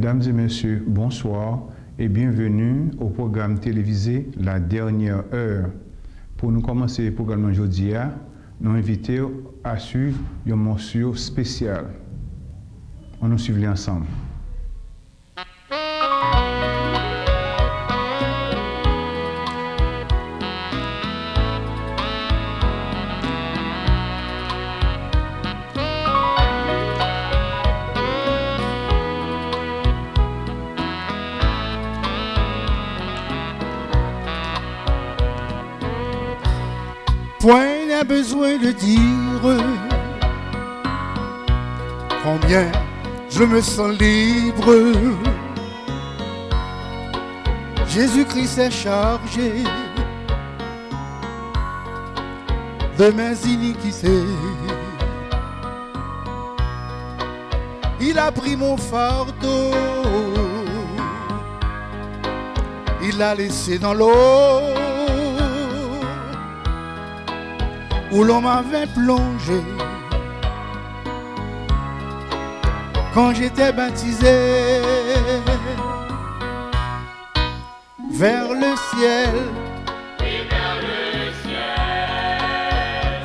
Mesdames et messieurs, bonsoir et bienvenue au programme télévisé La Dernière Heure. Pour nous commencer le programme aujourd'hui, nous invitons à suivre une mention spéciale. On nous suit ensemble. Point n'a besoin de dire combien je me sens libre. Jésus-Christ est chargé de mes iniquités. Il a pris mon fardeau, il l'a laissé dans l'eau où l'on m'avait plongé quand j'étais baptisé. Vers le ciel, oui, vers le ciel,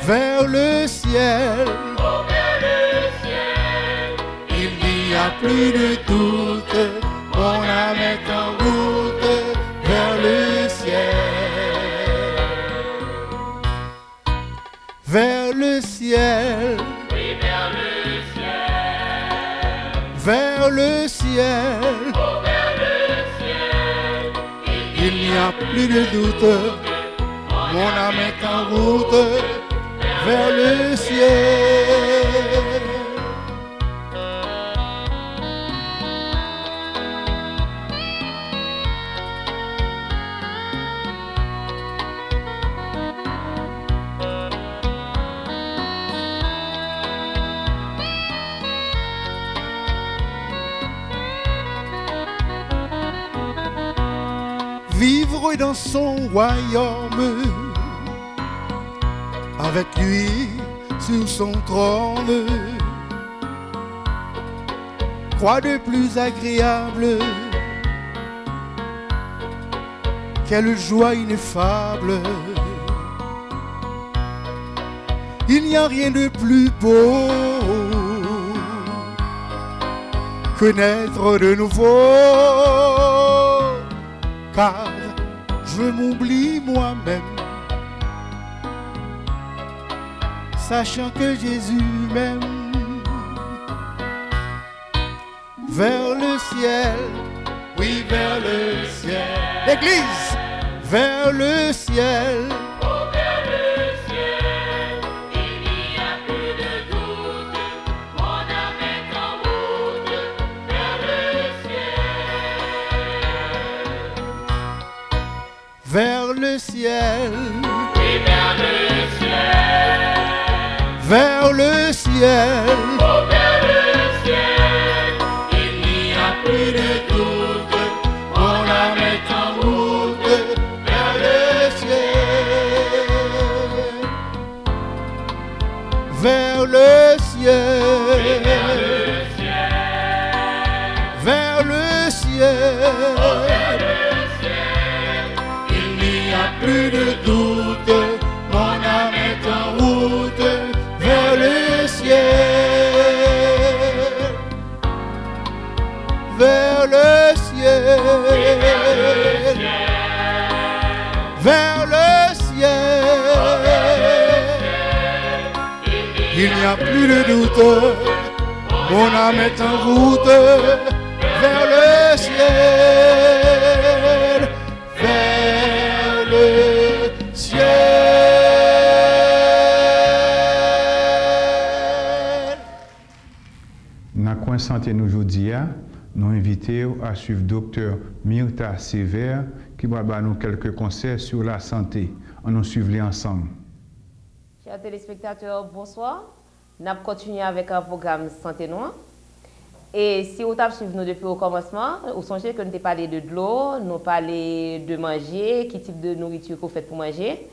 vers le ciel, oh, vers le ciel, il n'y a plus de doute, mon âme est en route vers le ciel. Vers le ciel, oui, vers le ciel, vers le ciel, oh, vers le ciel, il n'y a plus de doute, mon âme est en route vers le ciel. Vivre dans son royaume, avec lui sur son trône. Quoi de plus agréable, quelle joie ineffable. Il n'y a rien de plus beau que naître de nouveau. Car je m'oublie moi-même, sachant que Jésus m'aime. Vers le ciel, oui, vers le ciel, l'Église, vers le ciel, oh, vers le ciel, il n'y a plus de doute, mon âme est en route vers le ciel, vers le ciel, oui, vers le ciel, vers le ciel, oh, vers le ciel, il n'y a plus de doute, mon âme est en route vers le ciel, vers le ciel, vers le ciel, vers le ciel. Il n'y a plus de doute, mon âme est en route vers le ciel, vers le ciel, vers le ciel. Il n'y a plus de doute, mon âme est en route vers le ciel, vers le ciel. Dans le coin santé nous aujourd'hui, nous invitons à suivre Dr Myrta Sévère qui va nous quelques conseils sur la santé. On nous suit ensemble. Chers téléspectateurs, bonsoir. Nous continuons avec un programme Santé Noire. Et si vous avez suivi nous depuis le commencement, vous songez que nous avons parlé de l'eau, nous avons parlé de manger, quel type de nourriture vous faites pour manger.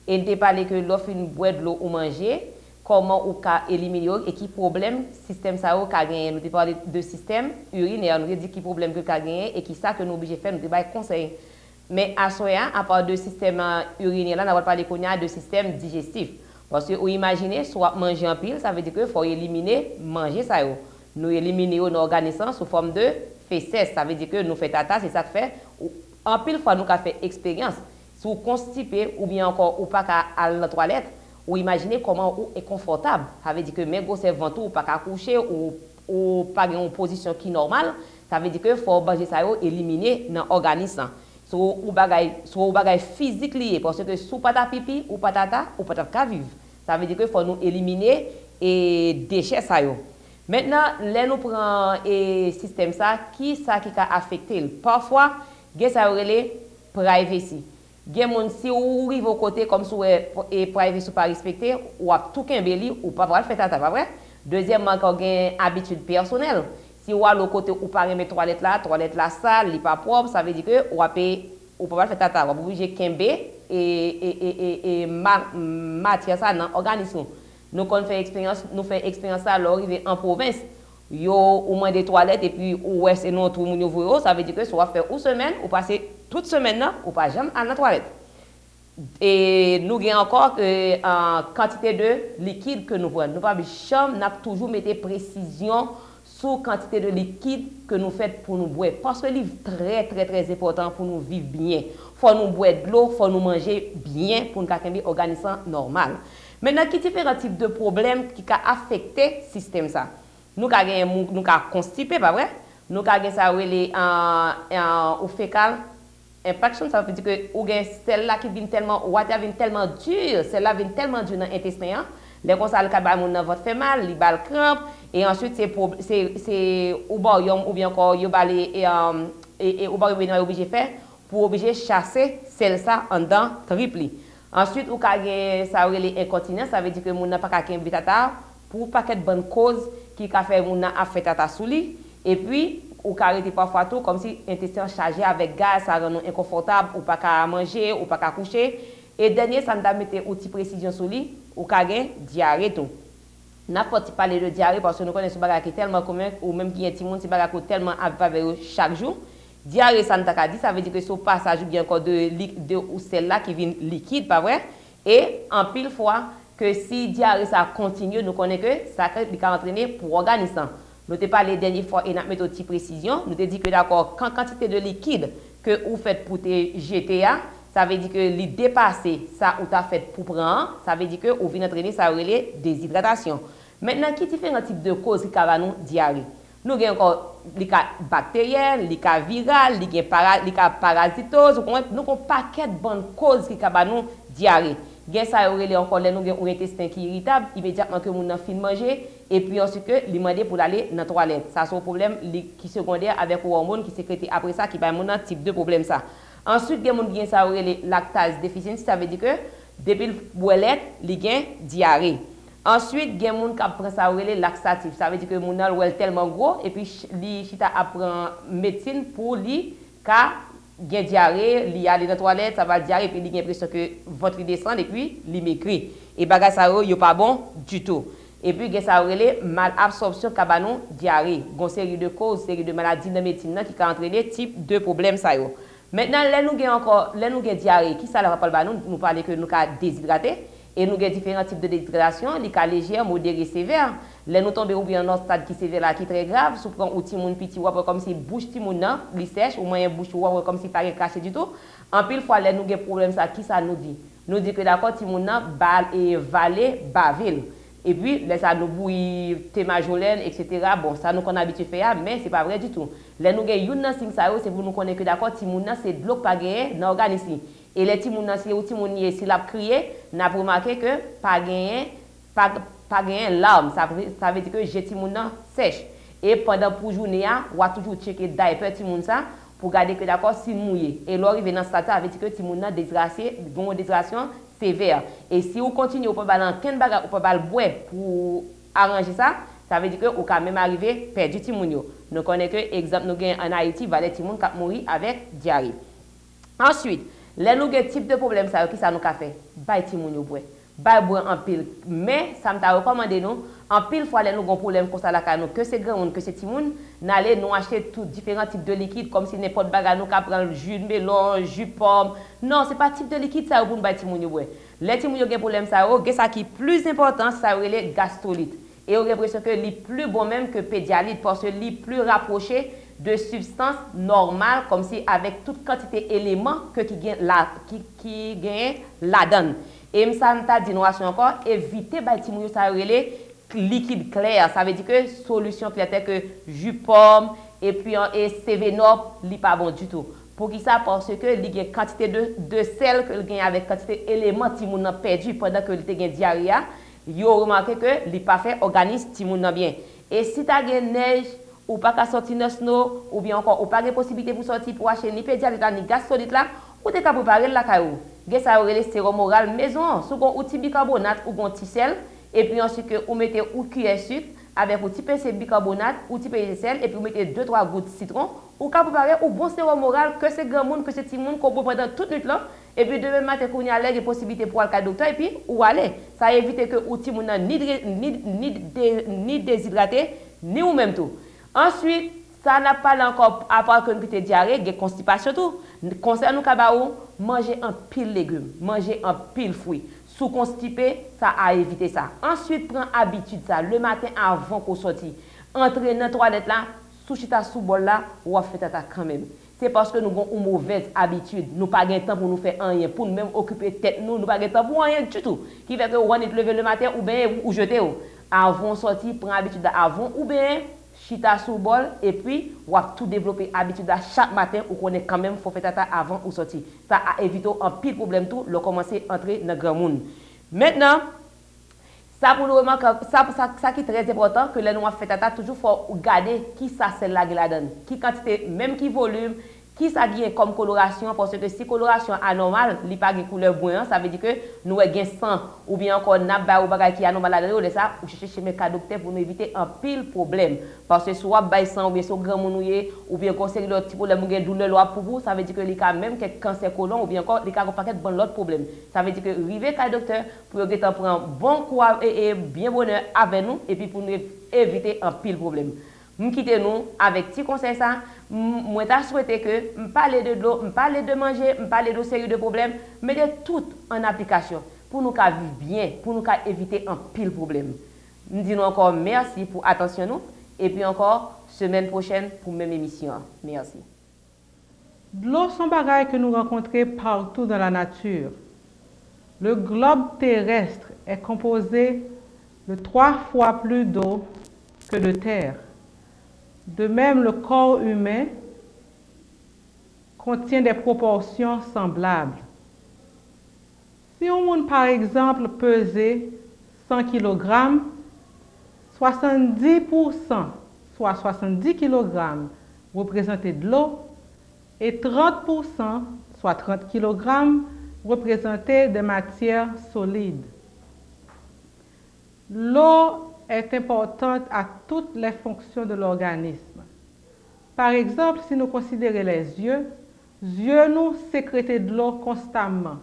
Et nous avons parlé que l'offre une boîte de l'eau ou manger, comment on peut éliminer et qui problème système ça a gagné. Nous avons parlé de système urinaire, nous avons dit qui problème que a gagné et qui ça que nous obligé faire, nous avons conseil. Mais à soya, à part de système urinaire là, nous avons parlé de système digestif. Parce que vous imaginez soit manger en pile, ça veut dire que faut éliminer manger ça. Nous éliminer nos organismes sous forme de fécès, ça veut dire que nous fait tata, c'est ça que fait en pile fois nous avons fait expérience si vous constipé ou bien encore ou pas à la toilette. Ou imaginez comment ou est confortable. Ça veut dire que même si vous ou pas qu'à coucher ou pas en position qui est normale, ça veut dire que faut manger ça éliminer dans l'organisme. So ou bagay physique lié parce que sous pas ta pipi ou pas tata ou pas ta vivre. Ça veut dire que faut nous éliminer et déchets ça yo. Maintenant, là nous prend et système ça qui a affecté. Parfois, il y a ça relé privacy. Gen moun si ou rive au côté comme si et privacy pas respecté ou a tout kembeli ou pas faire tata pas vrai. Deuxièmement quand gen habitude personnelle. Si ou a le côté ou pas remettre toilette là sale, li pas propre, ça veut dire que ou pas faire tata, ou obligé kembe et matière ça dans organisme. Nous qu'on fait expérience ça alors arrivé en province. Yo au moins des toilettes et puis ou c'est non tout moun yo ça veut dire que soit faire une semaine ou passer toute semaine là ou pas jamais à la toilette. Et nous gagnons encore en quantité de liquide que nous prenons. Nous pas jamais n'a toujours mettre précision sur quantité de liquide que nous faisons pour nous boire parce que c'est très important pour nous vivre bien. Faut nous boire de l'eau, faut nous manger bien pour nous garder organisme normal. Maintenant qui différents types de problèmes qui a affecté système ça. Nous avons constipé, pas vrai? Nous avons ça au fécal impaction, ça veut dire que celle-là qui vient tellement, water vient tellement dur, celle-là vient tellement dur dans l'intestin. Les conseils dans votre fait mal, les balles crampes, et ensuite c'est ou bien encore yo balé et ou obligé faire pour obliger chasser celle-là en dedans triple. Ensuite ou ça relé incontinence, ça veut dire que moun n'a pas qu'à tata pour paquet de bonnes causes qui a fait moun a fait tata sous lit et puis ou arrêter parfois tout comme si intestin chargé avec gaz ça rend nous inconfortable ou pas qu'à manger ou pas qu'à coucher et dernier ça nous mettre outil précision sous lit ou ka gen diarrhée tout n'a pas parler de diarrhée parce que nous connaissons bagage qui tellement commun ou même qui est petit monde c'est bagage tellement avec chaque jour diarrhée ça n'a dit ça veut dire que ce passage bien encore de ou celle-là qui vient liquide pas vrai et en pile fois que si diarrhée ça continue nous connaissons que ça peut entraîner pour organisme. Nous t'ai parlé dernière fois et n'a mettre petite précision, nous t'ai dit que d'accord quand quantité de liquide que vous faites pour te jeter ça veut dire que li dépasser ça ou t'as fait pour prendre, ça veut dire que ou vient entraîner ça relève déshydratation. Maintenant qui différents types de causes qui va nous diarrhée. Nous avons encore les cas bactériennes, les cas virales, les cas parasitose, nous avons un paquet de bonnes causes qui va nous diarrhée. Gen ça relève encore les nous un intestin qui irritable immédiatement que moun nan fin manger et puis ensuite que li demander pour aller dans toilette. Ça c'est un problème qui secondaire avec hormone qui sécrété après ça qui va moun type de problème ça. Ensuite gen moun gen ça relève lactase deficiency, ça veut dire que depuis le boilette li gen diarrhée. Ensuite gen moun qui prend ça relève laxatif, ça veut dire que moun nan wel tellement gros et puis li chita apprend médecine pour li ka gen diarrhée, li aller dans toilette, ça va diarrhée puis li gen l'impression que ventre descend et puis li maigri. Et bagay ça yo pas bon du tout. Et puis gen ça relé malabsorption kabanon diarrhée, gon série de causes, série de maladies dans médecine qui ka entraîner type de problème ça yo. Maintenant là nous gen encore, là nous gen diarrhée, qui ça la rappelle ba nous parler que nous ka déshydraté et nous gen différents types de déshydratation, li ka légère, modéré, sévère. Là nous tomber ou bien dans stade qui sévère là qui très grave, sous prend outil moun petit ou comme si bouche ti moun nan, li sèche ou moyen bouche ou comme si pas caché du tout. En pile fois là nous gen problème ça qui ça nous dit. Nous dit que d'accord ti moun nan bal et valer bavil. Et puis là ça nous bouille témajolène etc. Bon ça nous qu'on habitué faire mais c'est pas vrai du tout. Là nous gen yon nan signe ça c'est pour nous connaître que d'accord ti moun nan c'est de l'eau pas gagné dans organisme. Et les ti moun nan c'est outil moun si l'a crié, n'a remarqué que pas gagné pas gagné larme, ça veut dire que j'ai ti moun nan sèche. Et pendant pour journée ou a toujours checker diaper ti moun ça pour garder que d'accord si mouillé. Et l'arrivé dans stade ça veut dire que ti moun nan déshydraté, gon déshydratation sévère. Et si vous continuez ou pas balan ken baga ou pas bal boire pour arranger ça, ça veut dire que ou quand même arriver perdu ti moun yo. Nous connaît que exemple nous gain en Haïti valet ti moun qui mourir avec diarrhée. Ensuite, les nous gain type de problème ça qui ça nous ka fait, bay ti moun yo boire. ba boire en pile. Mais ça m'a recommandé nous en pile fois les nous gon problème comme ça là nous que c'est grand monde que c'est petit monde, n'aller nous acheter tout différents types de liquides comme si n'importe bagarre nous ka prendre jus de melon, jus pomme. Non, c'est pas type de liquide ça pour nous ba petit monde boire. Les petits monde yo gen problème ça ça qui plus important ça relé gastrolite. Et on a l'impression que c'est plus bon même que pédialyte parce que c'est plus rapproché de substances normales comme si avec toute quantité d'éléments qui gagnent la donne. Et ça t'a dit nous encore éviter bâtiment ça relé liquide clair, ça veut dire que solution claire telle que jus pomme et puis et Sevenop li pas bon du tout. Pour qui ça parce que il y a quantité de sel que gagne avec quantité d'éléments ti moun nan perdu pendant que il te gagne diarrhée. Yo remarqué que li pas fait organisme ti moun nan bien. Et si tu as neige ou pas ka sortir dans snow ou bien encore ou pas de possibilité pour sortir pour acheter ni pédialyte ni gastrolite là ou te ka préparer la caillou. Gen ça relé sérum oral maison, sous gon outil bicarbonate ou gon ti sel et puis ensuite que ou mettez ou cuillère sucre avec un petit peu de bicarbonate ou petit peu de sel et puis vous mettez 2-3 gouttes de citron ou ka préparer ou bon sérum oral que c'est grand monde que c'est petit monde qu'on boit pendant toute nuit là et puis demain matin qu'on y a l'air des possibilités pour aller au docteur et puis ou aller ça évite que ou petit monde ni déshydraté ni ou même tout. Ensuite ça n'a pas encore à part que une petite diarrhée, des constipation tout. Concernant nous kabaou, manger un pile légumes, manger un pile fruits. Sous constipé, ça a évité ça. Ensuite, prends habitude ça le matin avant qu'on sorti. Entrer dans toilette là, sous chita sous bol là, ou fait tata quand même. C'est parce que nous avons une mauvaise habitude. Nous pas de temps pour nous faire rien, pour nous même occuper tête nous pas de temps pour rien du tout. Qui fait que on est lever le matin ou bien ou jeter avant sortir, prends habitude avant ou bien chita sous bol et puis ou a tout développer habitude à chaque matin ou qu'on est quand même faut faire tata avant ou sortir. Ça a évité un pile problème tout, le commencer entrer dans grand monde. Maintenant ça pour le moment ça qui est très important que les nous fait tata toujours faut garder qui ça c'est la donne, qui quantité même qui volume qui ça gagne comme coloration parce que si coloration anormale, li pas de couleur brun, ça veut dire que nous gain sang ou bien encore n'a ba ou bagay qui anormal là ça ou chercher chez médecin docteur pour nous éviter un pile problème parce que soit bay sang ou bien so grand monouye ou bien conseil l'autre petit problème ou gain douleur loi pour vous, ça veut dire que li ka même quelques cancer colon ou bien encore li ka paquet bon l'autre problème. Ça veut dire que river ka docteur pour que prendre bon quoi et bien bonheur avec nous et puis pour nous éviter un pile problème. Quittez nous avec petit conseil ça moi t'a souhaité que me parler de l'eau me parler de manger me parler de série de problèmes mettez tout en application pour nous vivre bien pour nous éviter un pile problème. Nous disons encore merci pour attention nous et puis encore semaine prochaine pour même émission. Merci. L'eau sont bagailles que nous rencontrons partout dans la nature. Le globe terrestre est composé de 3 fois plus d'eau que de terre. De même, le corps humain contient des proportions semblables. Si on monde, par exemple, pesait 100 kg, 70%, soit 70 kg, représentaient de l'eau et 30%, soit 30 kg, représentaient des matières solides. L'eau est importante à toutes les fonctions de l'organisme. Par exemple, si nous considérons les yeux nous sécrètent de l'eau constamment.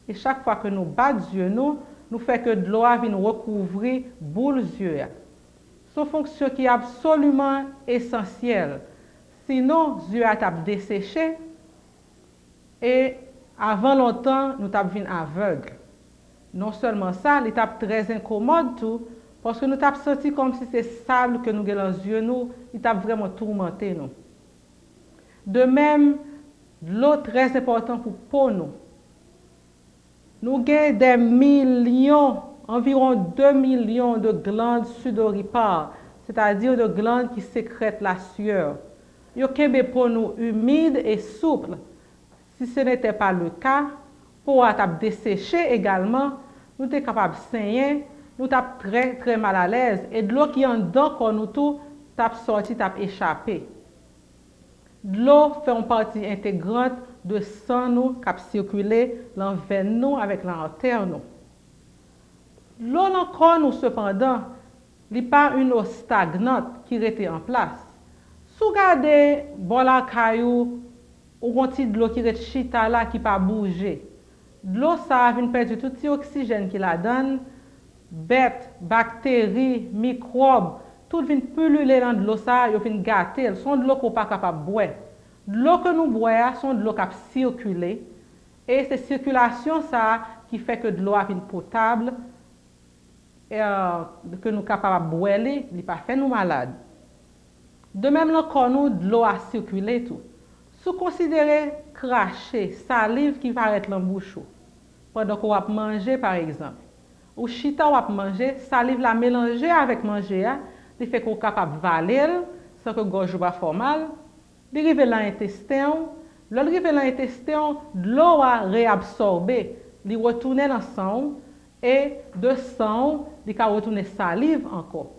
Et chaque fois que nous battons les yeux, nous fait que de l'eau vient recouvrir boule yeux. C'est une fonction qui est absolument essentielle. Sinon, les yeux sont desséchés et avant longtemps, nous sommes aveugles. Non seulement ça, il est très incommode tout. Parce que nous avons senti comme si c'est sable que nous avons dans les yeux, il a vraiment tourmenté nous. De même, l'eau est très importante pour nous. Nous avons des millions, environ 2 millions de glandes sudoripares, c'est-à-dire de glandes qui sécrètent la sueur. Ils ont pour nous humide et souple. Si ce n'était pas le cas, pour être desséché également, nous sommes capables de saigner. Nous sommes très très mal à l'aise et de l'eau qui est en dedans quand nous tout tape sorti, tape échappé. De l'eau fait une partie intégrante de sang nous qui circule dans veine nous avec l'artère nous. L'eau dans le corps nous cependant, n'est pas une eau stagnante qui reste en place. Si vous regardez bon la caillou ou un petit de l'eau qui reste chita là qui pas bouger, de l'eau ça vient perdre tout petit oxygène qui la donne, bêtes, bactéries, microbes, tout vient pulluler dans de l'eau ça, yo vient gâter, sont de l'eau qu'on pas capable boire. De l'eau que nous boire sont de l'eau qui circule et c'est circulation ça qui fait que de l'eau vient potable et que nous capable boire, il pas fait nous malades. De même le corps nous de l'eau a circulé tout. Si considérer cracher, salive qui va être dans la bouche pendant qu'on va manger par exemple. Ou chita ou va manger, salive la mélanger avec manger, il fait qu'on est capable de valer sans que gorge va faire mal. Il arrive dans l'intestin, l'arrive dans l'intestin, l'eau a réabsorbé, il retourne dans le sang et de sang, il va retourner salive encore.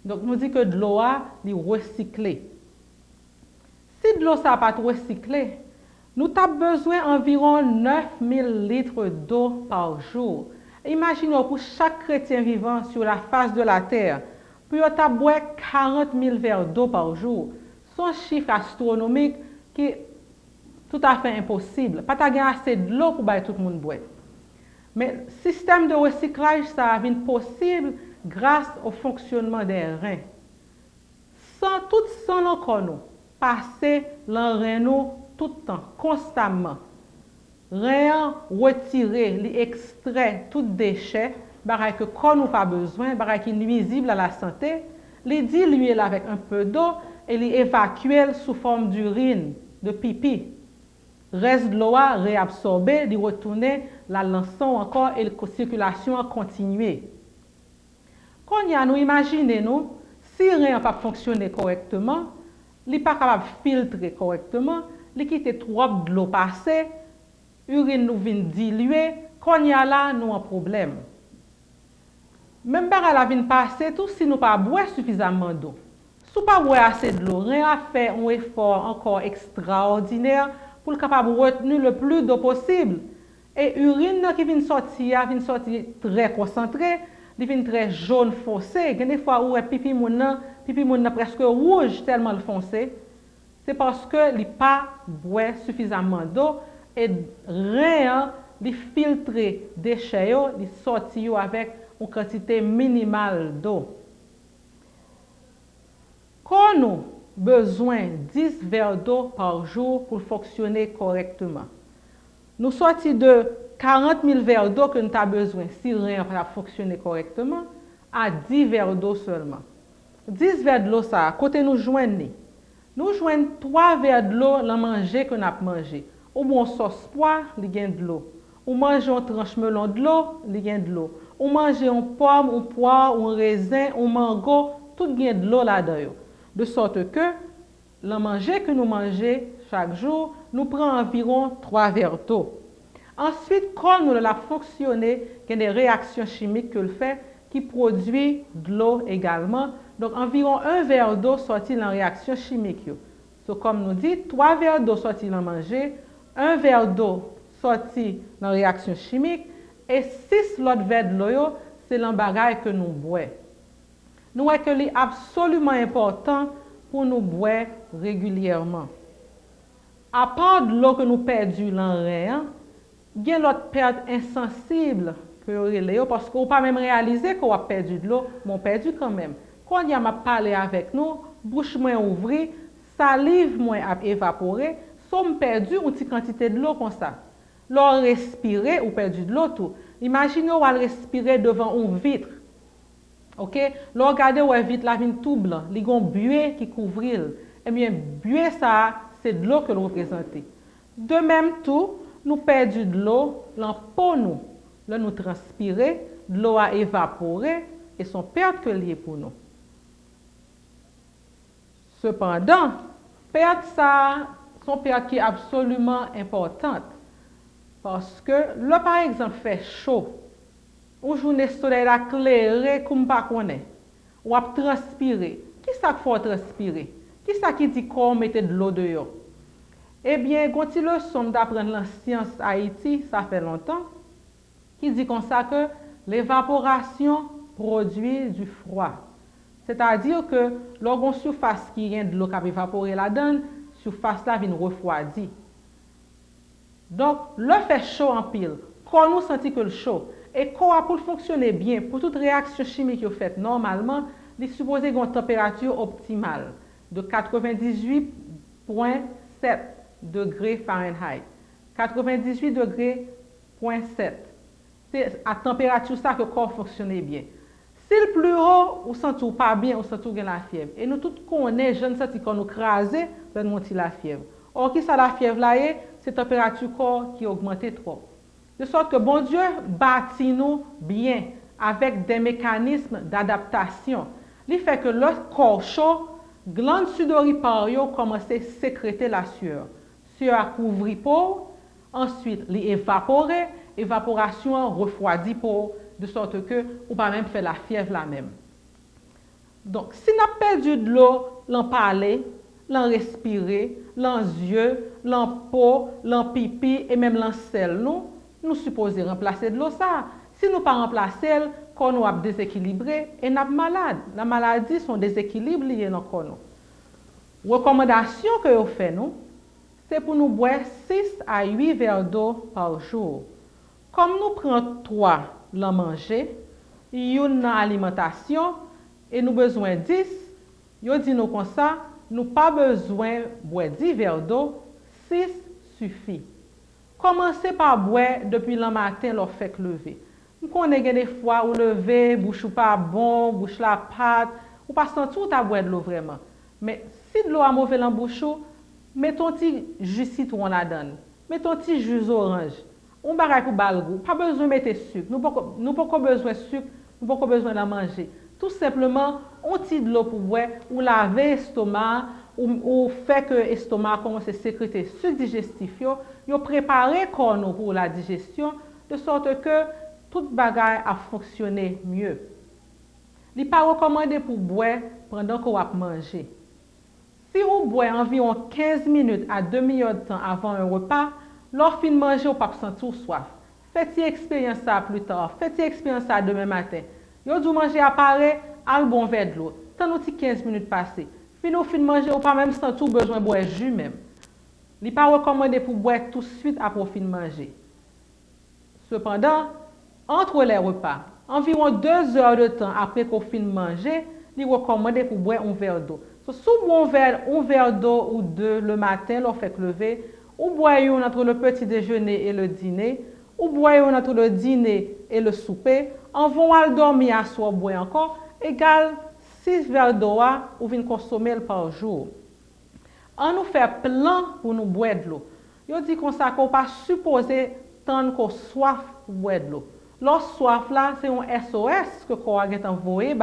Donc nous dit que de l'eau a recyclé. Si de l'eau ça pas recyclé, nous avons besoin d'environ 9000 litres d'eau par jour. Imaginez pour chaque chrétien vivant sur la face de la terre, pour boire 40 000 verres d'eau par jour. C'est un chiffre astronomique qui est tout à fait impossible. Pas de assez de l'eau pour que tout le monde boire. Mais le système de recyclage, ça vient possible grâce au fonctionnement des reins. Tout sans nos corps, passer dans les reins tout le temps, constamment. Rien retirer, extraire tout déchet, barre que corps nous pas besoin, barre qui est nuisible à la santé, les diluer avec un peu d'eau et les évacuer sous forme d'urine, de pipi. Reste de l'eau réabsorbé, de retourner la lançon encore et la circulation a continué. Quand nous imaginez si rien n'a pas fonctionné correctement, il n'est pas capable de filtrer correctement, il quitte trop de l'eau passée, l'urine nous vient diluer, quand il y a là, nous avons un problème. Même si la vient passer, tout si nous pas boire suffisamment d'eau. Si nous pas boire assez de l'eau, rien à faire un effort encore extraordinaire pour capable retenir le plus d'eau possible. Et l'urine qui vient sortir très concentrée, il vient très jaune foncé. Des fois où pipi moun presque rouge tellement foncé. C'est parce que il pas boire suffisamment d'eau et rien li filtrer déchets yo, li sorti yo avec une quantité minimale d'eau. Quand nous besoin 10 verres d'eau par jour pour fonctionner correctement. Nous sortis de 40 000 verres d'eau que nous avons besoin si rien va fonctionner correctement à 10 verres d'eau seulement. 10 verres de l'eau ça, côté nous joignons. Nous joignons 3 verres de l'eau dans manger que nous avons mangé. Ou bon sauce poire, il y a de l'eau. Ou manger un tranche melon de l'eau, il y a de l'eau. Ou manger une pomme, un poire, un raisin, un mango, tout y a de l'eau là-dedans. De sorte que le manger que nous mangeons chaque jour, nous prend environ 3 verres d'eau. Ensuite, quand nous l'avons fonctionné, il y a des réactions chimiques que le fait qui produit de l'eau également. Donc environ 1 verre d'eau sorti dans la réaction chimique. So, comme nous dit, 3 verres d'eau sortis dans manger, 1 verre d'eau sorti dans la réaction chimique et 6 l'autre verre de l'eau, c'est l'embagage que nous boivons. Nous voyons que c'est absolument important pour nous boire régulièrement. À part de l'eau que nous perdons dans rien, il y a l'autre perte insensible que nous parce qu'on ne peut pas même réaliser qu'on a perdu de l'eau, mais on perdu quand même. Quand il y a parlé avec nous, bouche moins ouvrie, salive moins évaporée, sommes perdu une petite quantité de l'eau comme ça. L'eau respirer ou perdu de l'eau tout. Imaginez on va respirer devant une vitre. OK? L'eau regardez où vitre la vitre tout blanc, il y a un buée qui couvre. Eh bien buée ça, c'est de l'eau que nous représentons. De même tout, nous perdons de l'eau dans peau nous. Là nous transpirer, de l'eau a évaporé et son perte que lié pour nous. Cependant, perte ça, son perte qui est absolument importante. Parce que, là par exemple, fait chaud, une journée soleil a clairé comme pas connaît, ou a transpiré. Qui ça qu'il faut transpirer? Qui ça qui dit qu'on mette de l'eau dehors? Eh bien, quand il leçon d'apprendre la science Haïti, ça fait longtemps, qui dit comme ça que l'évaporation produit du froid. C'est-à-dire que lorsqu'on surface qui vient de l'eau qui a évaporé là-dedans, surface là vient refroidir. Donc, le fait chaud en pile, corps nous sentit que le chaud. Et corps pour fonctionner bien, pour toute réaction chimique faite normalement, il est supposé avoir une température optimale de 98,7 degrés Fahrenheit. 98 degrés, 0,7. C'est à température ça que le corps fonctionne bien. Si le plus haut, on sent tout pas bien, on sent tout la fièvre. Et nous tous connaissons, jeunes senti qu'on nous crasé, on monter la fièvre. Or, qui ça la fièvre là est, c'est la température corps qui augmente trop. De sorte que bon Dieu bâtit nous bien avec des mécanismes d'adaptation. Il fait que le corps chaud, glande sudoripares commence à sécréter la sueur. Sueur a couvri peau, ensuite l'évaporer, évaporation refroidit peau, de sorte que ou pas même faire la fièvre la même. Donc, si nous avons perdu de l'eau, l'en parler, l'en respirer, l'en yeux, l'en peau, l'en pipi et même l'en sel, nous supposons remplacer de l'eau ça. Si nous ne pas remplacer, quand nous sommes déséquilibrés et nous sommes malades. La maladie sont déséquilibres liés dans le corps. Recommandation que nous faisons, c'est pour nous boire 6 à 8 verres d'eau par jour. Comme nous prenons 3 l'en manger, une dans l'alimentation et nous besoin 10, yo dit nous comme ça, nous pas besoin boire 10 verres d'eau, 6 suffit. Commencez par boire depuis le matin leur fait lever. Nous connaissons des fois où lever, bouche pas bon, bouche la pâte, ou pas sentir ta boire de l'eau vraiment. Mais si de l'eau a mauvais dans bouche, mettons un petit jus citron la donne. Mettons un petit jus orange. On bagaille pour balgou, pas besoin de mettre sucre. Nous pas besoin de sucre, nous pas besoin de manger. Tout simplement, on tire de l'eau pour boire ou laver l'estomac ou fait que l'estomac commence à sécréter sucre digestif yo préparer corps pour la digestion de sorte que toute bagaille a fonctionné mieux. Il n'est pas recommandé pour boire pendant qu'on va manger. Si vous boivez environ 15 minutes à demi-heure de temps avant un repas, lors fin de manger, vous ne pas sentir soif. Faites expérience ça plus tard. Faites expérience ça demain matin. Vous dû manger apparaît, un bon verre de l'eau. Tant nous 15 minutes passées. Fin de manger, vous pas même sentir besoin de boire jus même. Il n'est pas recommandé pour boire tout de suite après fin de manger. Cependant, entre les repas, environ 2 heures de temps après qu'on fin de manger, il est recommandé pour boire un verre d'eau. So, si vous boivez un verre d'eau ou 2 le matin, lorsque vous faites lever, ou boyez entre le petit déjeuner et le dîner, ou boyez entre le dîner et le souper, en vont à dormir à soir boire encore, égal 6 verres d'eau ou venez consommer par jour. On nous fait plan pour nous boire de l'eau. Yo dit qu'on ça qu'on pas supposé tant qu'on soif pour boire de l'eau. Leur soif là, c'est un SOS que qu'on a envoyé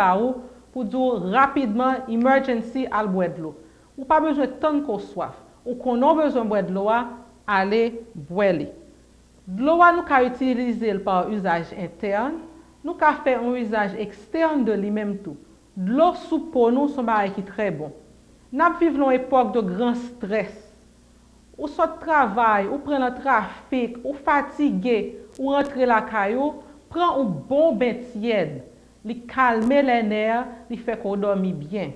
pour dire rapidement emergency à boire de l'eau. Ou pas besoin tant qu'on soif. Ou qu'on a besoin de boire de l'eau, aller boire. De l'eau, nous pouvons utiliser par usage interne. Nous pouvons faire un usage externe de lui-même tout. De l'eau sous peau, nous sommes très bon. Nous vivons une époque de grand stress. Ou sort travail, ou prend le trafic, ou fatigué, ou rentre la caillou, prend un bon bain tiède. Il calme les nerfs, il fait qu'on dormit bien.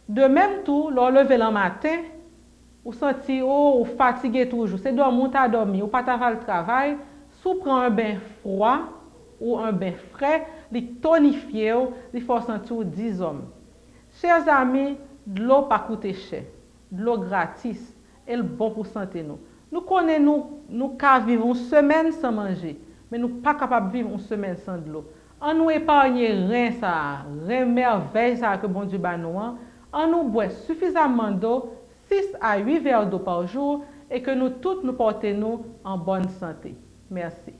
De même tout, lors lever le matin, ou senti ou fatigué toujours, c'est dormir à dormir, ou pas le travail, sous prend un bain froid ou un bain frais, il tonifie, il faut sentir 10 hommes. Chers amis, de l'eau pas coûte cher, de l'eau gratis, et bon pour santé nous. Nous connaissons nous qu'à vivre une semaine sans manger, mais nous pas capable de vivre une semaine sans de l'eau. On nous épargne rien ça, rien merveille ça que bon Dieu ba nous. On nous boit suffisamment d'eau, 6 à 8 verres d'eau par jour, et que nous tous nous portons en bonne santé. Merci.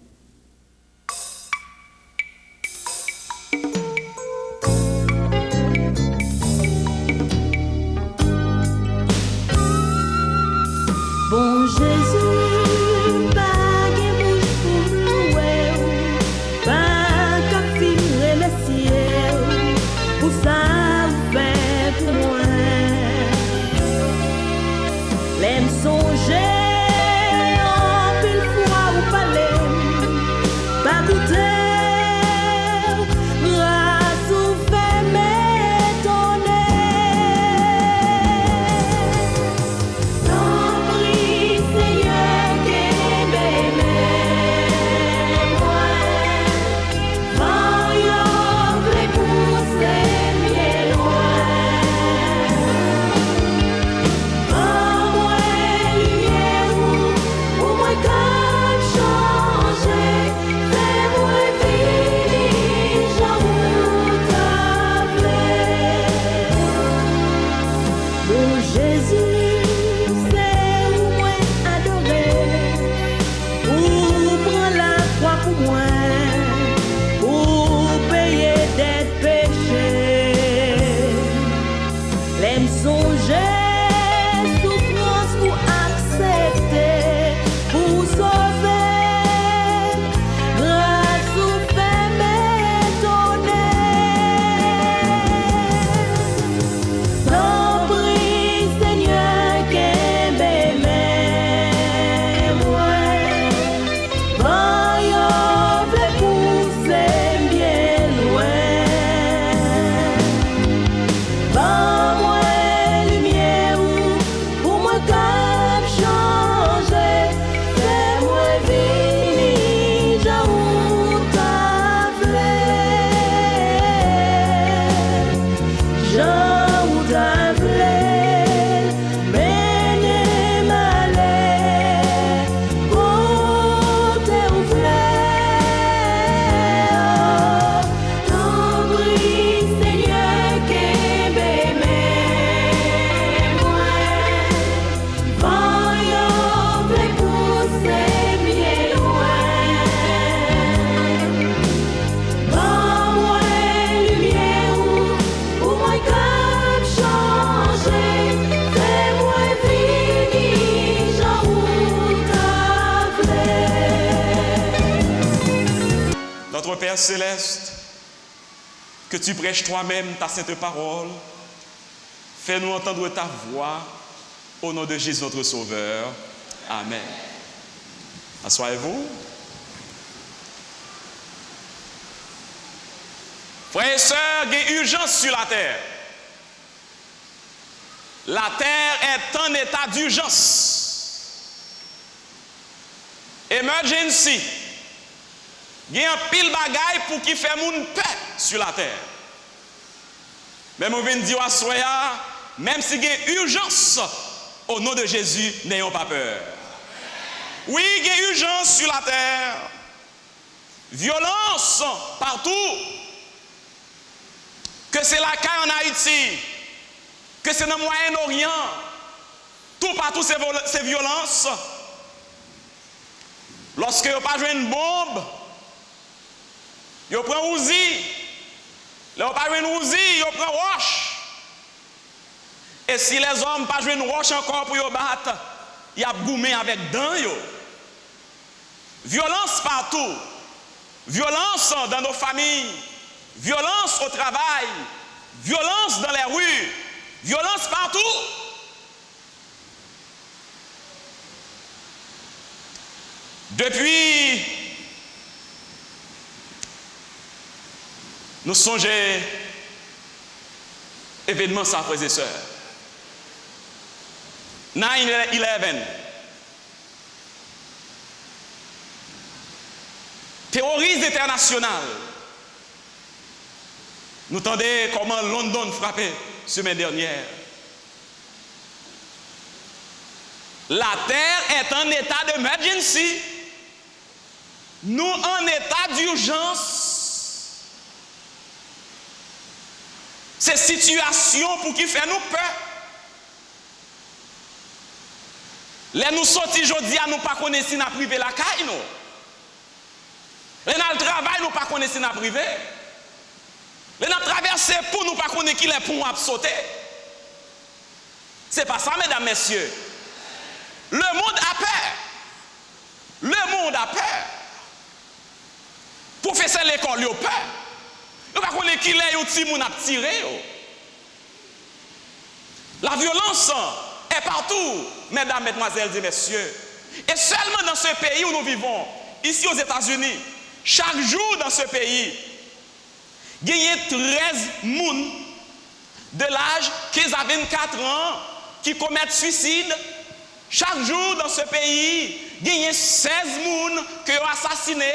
Bon Jésus, pas de bouche pour nous, pas qu'à finir le ciel, pour ça fait pour moi. L'aime songer en pile fois ou palais, Père céleste, que tu prêches toi-même ta sainte parole. Fais-nous entendre ta voix au nom de Jésus notre Sauveur. Amen. Asseyez-vous. Frères et sœurs, il y a urgence sur la terre. La terre est en état d'urgence. Emergency. Il y a un pile bagaille pour qui fait moun paix sur la terre. Mais je viens de dire à Soya, même s'il y a urgence, au nom de Jésus, n'ayons pas peur. Oui, il y a urgence sur la terre. Violence partout. Que c'est la cas en Haïti, que c'est dans le Moyen-Orient, tout partout ces violences. Lorsque vous pas joué une bombe, vous prenez un Uzi. Là, vous pas joué une Uzi, vous prenez un roche. Et si les hommes pas joué une roche encore pour vous battre, il y a goumé avec dents. Violence partout. Violence dans nos familles. Violence au travail, violence dans les rues, violence partout. Depuis, nous songeons événements ça, frères et sœurs. 9/11. Terrorisme international. Nous entendons comment London frappait semaine dernière. La terre est en état d'emergency. Nous en état d'urgence. C'est situation pour qui fait nous peur. Les nous sortis aujourd'hui à nous pas connaître si nous privé la caille nous. Les dans le travail nous pas connaître si nous privé. Les nous traversé pour nous pas connaître qui les ponts à sauter. C'est pas ça mesdames messieurs. Le monde a peur. Le monde a peur. Professeur l'école il a peur. Il pas connaître qui les outils moun a tiré. La violence est partout, mesdames, mesdemoiselles et messieurs. Et seulement dans ce pays où nous vivons, ici aux États-Unis, chaque jour dans ce pays, il y a 13 personnes de l'âge 15 à 24 ans qui commettent suicide. Chaque jour dans ce pays, il y a 16 personnes qui ont assassiné.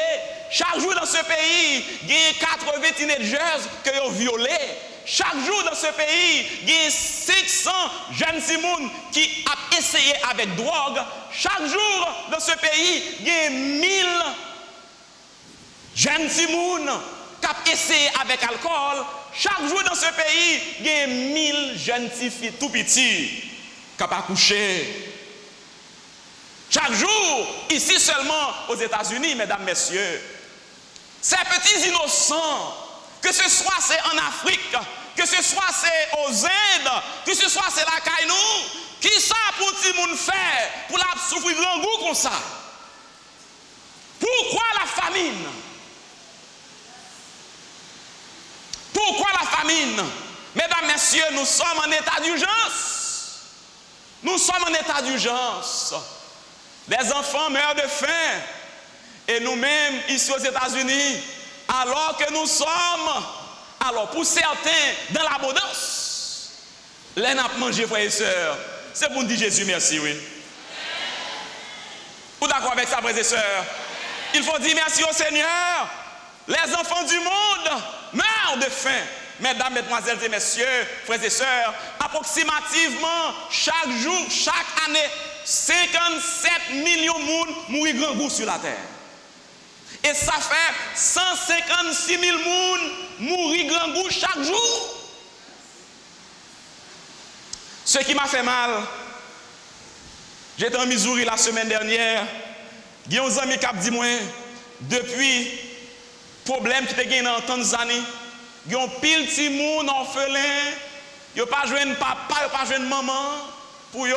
Chaque jour dans ce pays, il y a 80 teenagers qui ont violé. Chaque jour dans ce pays, il y a 600 jeunes Simons qui ont essayé avec drogue. Chaque jour dans ce pays, il y a 1000 jeunes Simons qui ont essayé avec alcool. Chaque jour dans ce pays, il y a 1000 jeunes filles tout petits qui ont accouché. Chaque jour, ici seulement aux États-Unis, mesdames, messieurs, ces petits innocents, que ce soit c'est en Afrique, que ce soit c'est aux Indes, que ce soit c'est la Caïnou, qui ça pour tout le monde faire pour la souffrir grand goût comme ça? Pourquoi la famine? Pourquoi la famine? Mesdames, messieurs, nous sommes en état d'urgence. Nous sommes en état d'urgence. Les enfants meurent de faim. Et nous-mêmes, ici aux États-Unis, alors que nous sommes, alors pour certains, dans l'abondance, les n'a pas mangé, frères et sœurs. C'est pour nous dire Jésus merci, oui. Vous d'accord avec ça, frères et sœurs? Il faut dire merci au Seigneur. Les enfants du monde meurent de faim. Mesdames, mesdemoiselles et messieurs, frères et sœurs, approximativement, chaque jour, chaque année, 57 millions de monde mourent grand goût sur la terre. Et ça fait 156 000 personnes mourir grand goût chaque jour. Ce qui m'a fait mal, j'étais en Missouri la semaine dernière. Il y a un ami qui a dit moi, depuis le problème qui était dans Tanzanie, il y a un pile de gens orphelins, ils n'ont pas joué de papa, ils n'ont pas joué de maman pour eux.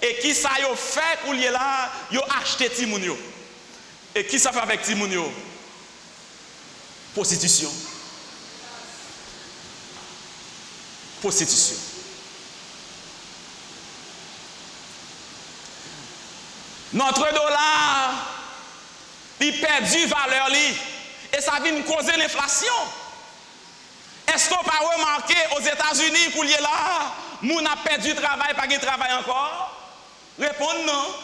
Et qui ça a fait pour les là, ils ont acheté Timounio. Et qui ça fait avec Timounio? Prostitution. Prostitution. Notre dollar, il perdu valeur et ça vient causer l'inflation. Est-ce qu'on peut remarquer aux États-Unis pour lier là, moun a perdu travail, pas de travail encore? Répondez non.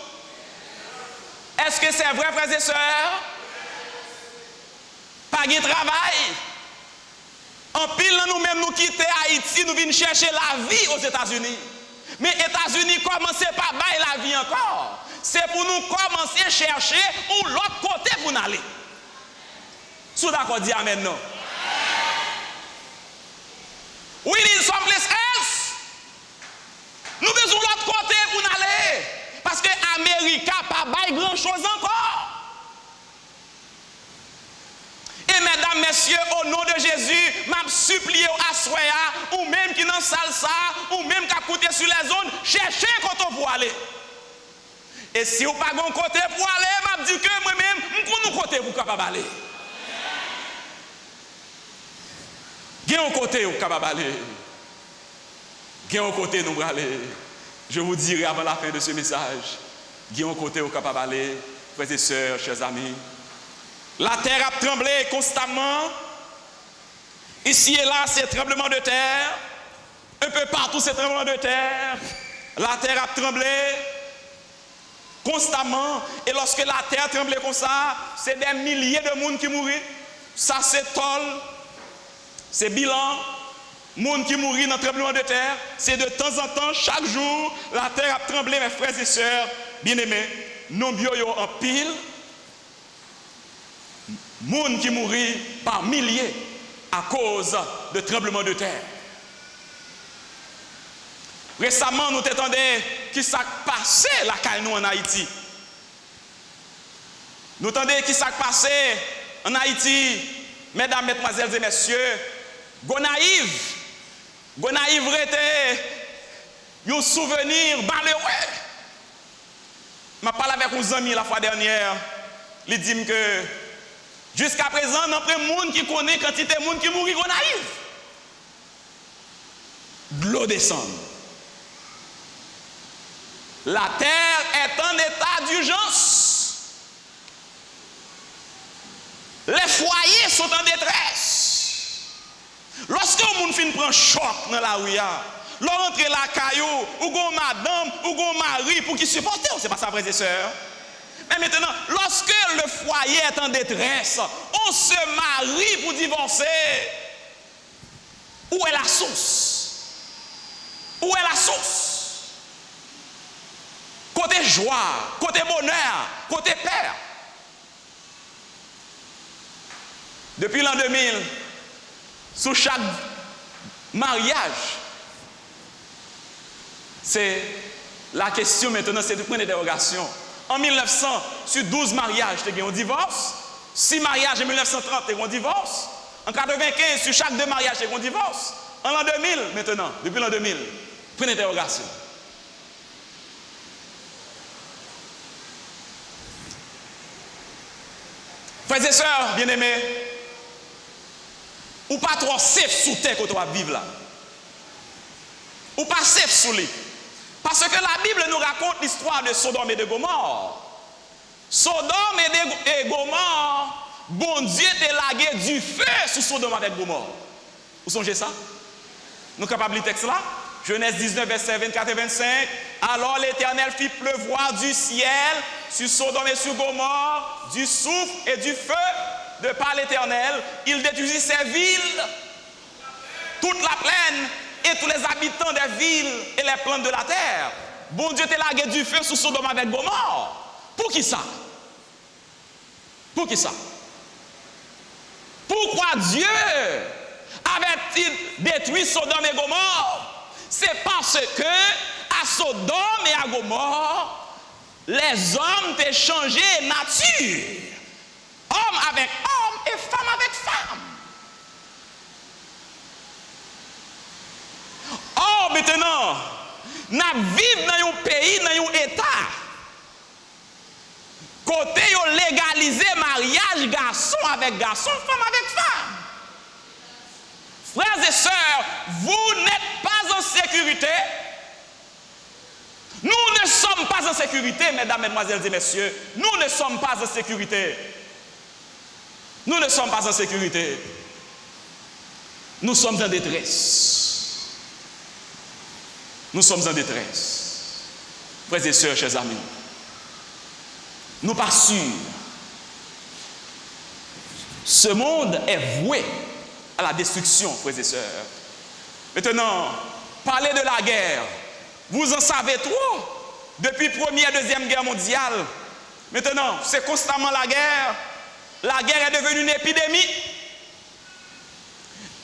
Est-ce que c'est vrai, frères et sœurs? Pas de travail. En pile, nous-mêmes, nous quittons Haïti, nous venons chercher la vie aux États-Unis. Mais les États-Unis commencent pas à bailler la vie encore. C'est pour nous commencer à chercher où l'autre côté pour nous aller. Sous d'accord, dit amen, non? We need someplace else. Nous besoin de l'autre côté pour nous aller. Parce que l'Amérique n'a pas bail grand chose encore. Et mesdames, messieurs, au nom de Jésus, m'a supplié à Soya, ou même qui dans salsa, ou même qui a coûté sur les zones, cherchez un côté pour aller. Et si vous n'avez pas un côté pour aller, m'a dit que moi-même, je peux nous côté pour capable aller. Il y a un côté pour capable aller. Il y a un côté nous aller. Je vous dirai avant la fin de ce message, il y a un côté pour capable aller, frères et sœurs, chers amis. La terre a tremblé constamment. Ici et là, c'est tremblement de terre. Un peu partout, c'est tremblement de terre. La terre a tremblé constamment. Et lorsque la terre tremblait comme ça, c'est des milliers de monde qui mourent. Ça, c'est Tol. C'est bilan. Monde qui mourent dans le tremblement de terre. C'est de temps en temps, chaque jour, la terre a tremblé, mes frères et sœurs bien-aimés. Non bio en pile. Monde qui mourit par milliers à cause de tremblements de terre. Récemment, nous t'entendons qui s'est passé la caille nous en Haïti. Nous entendons qui s'est passé en Haïti, mesdames, mesdemoiselles et messieurs. Gonaïve était un souvenir malheureux. Je parlé avec un ami la fois dernière. Il dit que jusqu'à présent, il y a des gens qui connaissent la quantité de gens qui mourent en naïf. De l'eau descend. La terre est en état d'urgence. Les foyers sont en détresse. Lorsque un monde finit prendre choc dans la rue, l'on rentre la caillou, ou gon madame, ou gon mari pour qui supporter, c'est pas ça, frères et sœurs. Mais maintenant, lorsque le foyer est en détresse, on se marie pour divorcer. Où est la source? Où est la source? Côté joie, côté bonheur, côté père. Depuis l'an 2000, sous chaque mariage, c'est la question maintenant, c'est de point d'interrogation. En 1900, sur 12 mariages, il y a un divorce. 6 mariages en 1930, il y a un divorce. En 1995, sur chaque 2 mariages, il y a un divorce. En l'an 2000, maintenant, depuis l'an 2000, point d'interrogation. Frères et sœurs, bien-aimés, ou pas trop safe sous terre quand on va vivre là. Ou pas safe sous lui. Parce que la Bible nous raconte l'histoire de Sodome et de Gomorre. Sodome et Gomorre, bon Dieu t'a lagué du feu sur Sodome avec Gomorre. Vous songez ça? Nous sommes capables de lire le texte là? Genèse 19, verset 24 et 25. Alors l'Éternel fit pleuvoir du ciel sur Sodome et sur Gomorre, du souffle et du feu de par l'Éternel. Il détruisit ces villes, toute la plaine et tous les habitants des villes et les plantes de la terre. Bon Dieu t'a lagué du feu sur Sodome avec Gomorre. Pour qui ça? Pour qui ça? Pourquoi Dieu avait-il détruit Sodome et Gomorre? C'est parce que à Sodome et à Gomorre, les hommes ont changé nature. Homme avec homme et femme avec femme. Or, maintenant, nous vivons dans un pays, dans un état, côté où légaliser mariage garçon avec garçon, femme avec femme. Frères et sœurs, vous n'êtes pas en sécurité. Nous ne sommes pas en sécurité, mesdames, mesdemoiselles et messieurs. Nous ne sommes pas en sécurité. Nous ne sommes pas en sécurité. Nous sommes en détresse. Nous sommes en détresse. Frères et sœurs, chers amis, nous pas sûrs. Ce monde est voué à la destruction, frères et sœurs. Maintenant, parler de la guerre. Vous en savez trop. Depuis Première et Deuxième Guerre mondiale. Maintenant, c'est constamment la guerre. La guerre est devenue une épidémie.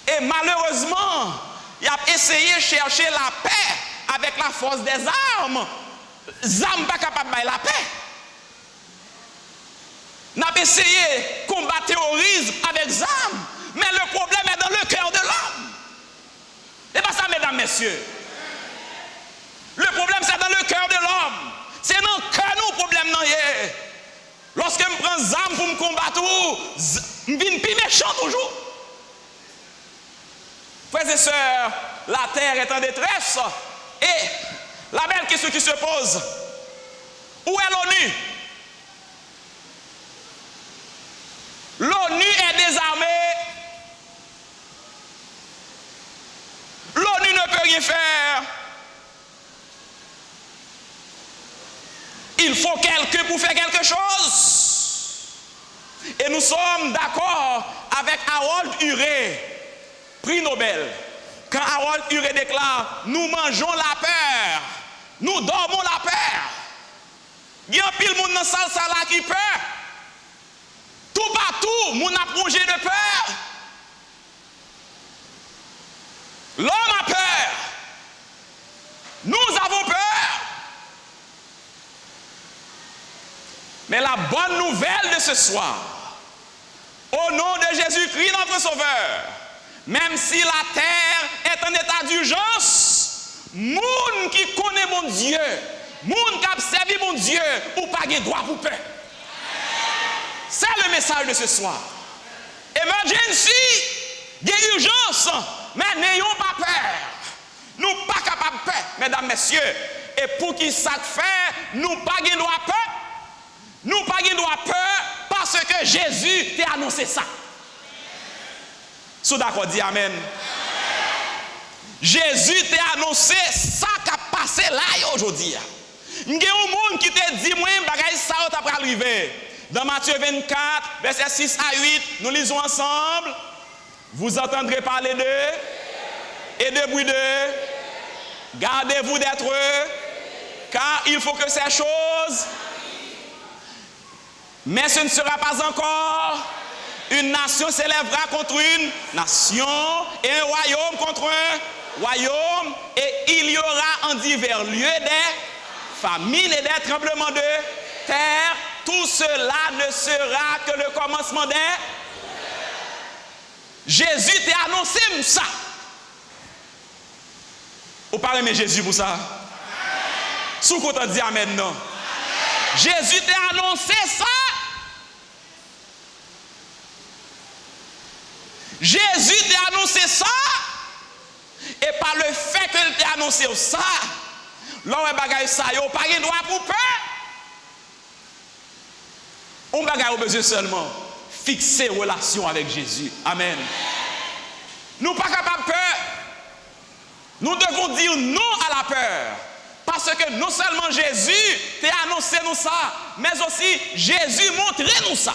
Et malheureusement, il a essayé de chercher la paix avec la force des armes. Les armes pas capables de la paix. On a essayé de combattre le terrorisme avec les armes. Mais le problème est dans le cœur de l'homme. C'est pas ça, mesdames, messieurs. Le problème, c'est dans le cœur de l'homme. C'est dans le cœur nous, le problème. Lorsque je prends des armes pour me combattre, je viens plus méchant toujours. Frères et sœurs, la terre est en détresse. Et la belle question qui se pose, où est l'ONU? L'ONU est désarmée. L'ONU ne peut rien faire. Il faut quelqu'un pour faire quelque chose. Et nous sommes d'accord avec Harold Urey, prix Nobel. Quand Harold Urey déclare, nous mangeons la peur, nous dormons la peur. Il y a un pile monde dans la salle là qui peur. Tout partout, moun a plongé de peur. L'homme a peur. Nous avons peur. Mais la bonne nouvelle de ce soir, au nom de Jésus-Christ, notre Sauveur, même si la terre est en état d'urgence, moun qui connaît mon Dieu, moun qui a servi mon Dieu, ou pas de droit pour peur. C'est le message de ce soir. Emergency, il y a urgence, mais n'ayons pas peur. Nous ne sommes pas capables de peur, mesdames, messieurs. Et pour qui ça fait, nous ne pas de droit peur. Nous pas de droit peur parce que Jésus t'a annoncé ça. Sous d'accord, dit Amen. Jésus t'a annoncé ça qui a passé là aujourd'hui. Il y a un monde qui te dit, moi, ça va arriver. Dans Matthieu 24, versets 6 à 8, nous lisons ensemble. Vous entendrez parler d'eux et de bruit d'eux. Gardez-vous d'être eux, car il faut que ces choses. Mais ce ne sera pas encore. Une nation s'élèvera contre une nation et un royaume contre un royaume. Et il y aura en divers lieux des famines et des tremblements de terre. Tout cela ne sera que le commencement des. Jésus t'a annoncé ça. Vous parlez mais Jésus pour ça. Sous qu'on dit Amen non. Jésus t'a annoncé ça. Jésus t'a annoncé ça. Et par le fait qu'il t'a annoncé ça, l'homme bagaille ça, il n'a pas de droit pour peur. On bagaille au besoin seulement fixer relation avec Jésus. Amen. Nous ne sommes pas capables de peur. Nous devons dire non à la peur. Parce que non seulement Jésus t'a annoncé nous ça, mais aussi Jésus montre nous ça.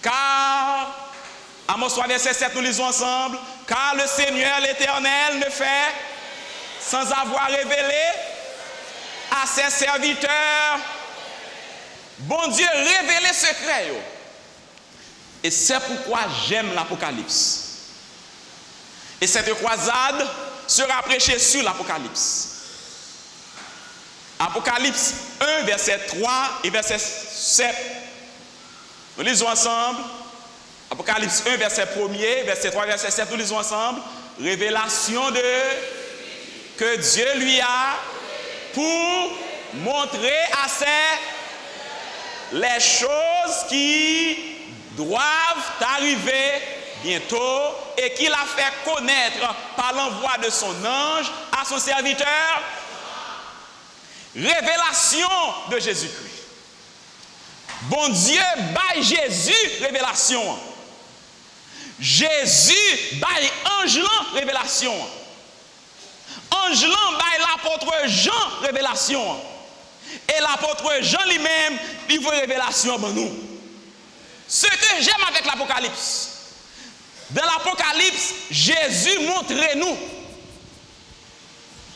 Car, Amos 3, verset 7, nous lisons ensemble. Car le Seigneur l'Éternel ne fait sans avoir révélé à ses serviteurs. Bon Dieu, révéler secret. Et c'est pourquoi j'aime l'Apocalypse. Et cette croisade sera prêchée sur l'Apocalypse. Apocalypse 1, verset 3 et verset 7. Nous lisons ensemble. Apocalypse 1, verset 1er, verset 3, verset 7, nous lisons ensemble. Révélation de que Dieu lui a pour montrer à ses les choses qui doivent arriver bientôt et qu'il a fait connaître par l'envoi de son ange à son serviteur. Révélation de Jésus-Christ. Bon Dieu baille Jésus révélation. Jésus baille ange révélation. Ange baille l'apôtre Jean révélation. Et l'apôtre Jean lui-même, il veut révélation pour nous. Ce que j'aime avec l'Apocalypse, dans l'Apocalypse, Jésus montre-nous.